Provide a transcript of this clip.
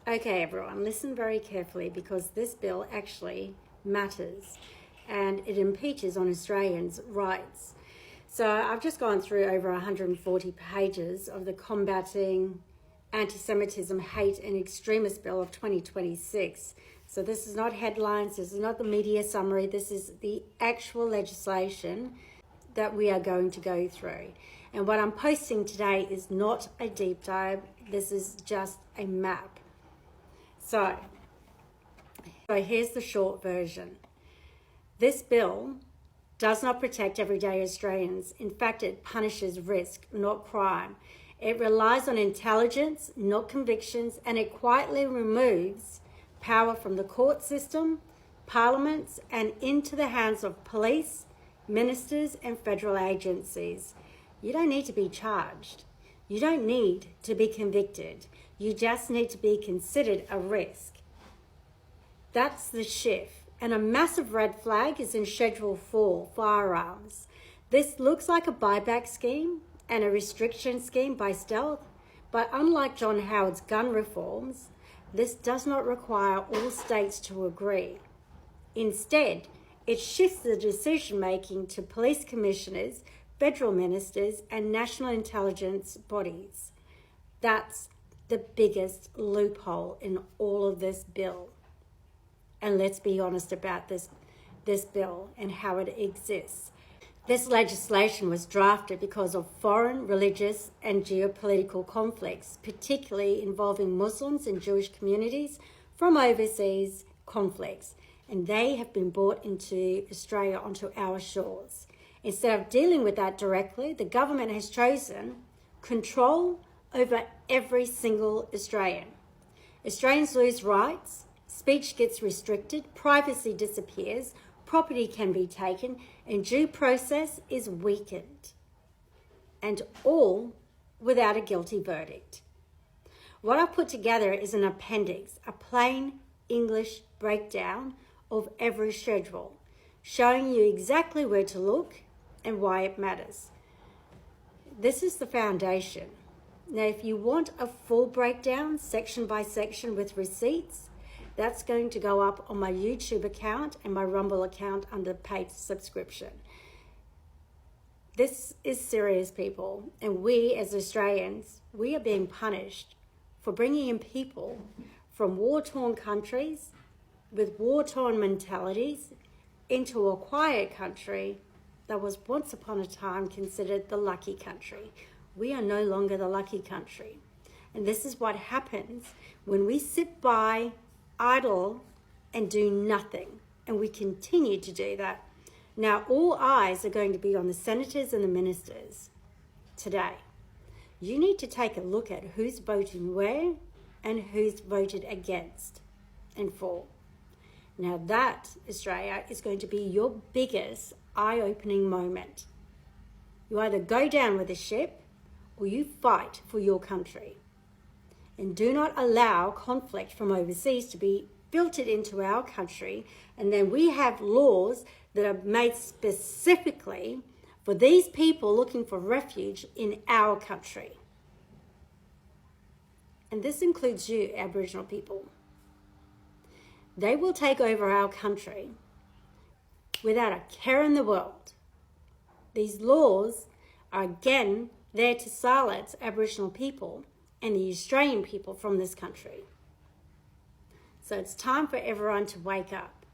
Okay, everyone, listen very carefully because this bill actually matters and it impeaches on Australians' rights. So I've just gone through over 140 pages of the Combating Antisemitism, Hate and Extremist Bill of 2026. So this is not headlines, this is not the media summary, this is the actual legislation that we are going to go through. And what I'm posting today is not a deep dive, this is just a map. So here's the short version. This bill does not protect everyday Australians. In fact, it punishes risk, not crime. It relies on intelligence, not convictions, and it quietly removes power from the court system, parliaments, and into the hands of police, ministers, and federal agencies. You don't need to be charged. You don't need to be convicted. You just need to be considered a risk. That's the shift. And a massive red flag is in Schedule 4, Firearms. This looks like a buyback scheme and a restriction scheme by stealth, but unlike John Howard's gun reforms, this does not require all states to agree. Instead, it shifts the decision-making to police commissioners, federal ministers, and national intelligence bodies. That's the biggest loophole in all of this bill. And let's be honest about this bill and how it exists. This legislation was drafted because of foreign, religious, and geopolitical conflicts, particularly involving Muslims and Jewish communities from overseas conflicts. And they have been brought into Australia, onto our shores. Instead of dealing with that directly, the government has chosen control over every single Australian. Australians lose rights, speech gets restricted, privacy disappears, property can be taken, and due process is weakened. And all without a guilty verdict. What I've put together is an appendix, a plain English breakdown of every schedule, showing you exactly where to look and why it matters. This is the foundation. Now, if you want a full breakdown, section by section with receipts, that's going to go up on my YouTube account and my Rumble account under paid subscription. This is serious, people, and we as Australians, we are being punished for bringing in people from war-torn countries with war-torn mentalities into a quiet country that was once upon a time considered the lucky country. We are no longer the lucky country. And this is what happens when we sit by, idle, and do nothing. And we continue to do that. Now, all eyes are going to be on the senators and the ministers today. You need to take a look at who's voting where and who's voted against and for. Now that, Australia, is going to be your biggest eye-opening moment. You either go down with the ship or you fight for your country. And do not allow conflict from overseas to be filtered into our country. And then we have laws that are made specifically for these people looking for refuge in our country. And this includes you, Aboriginal people. They will take over our country without a care in the world. These laws are again there to silence Aboriginal people and the Australian people from this country. So it's time for everyone to wake up.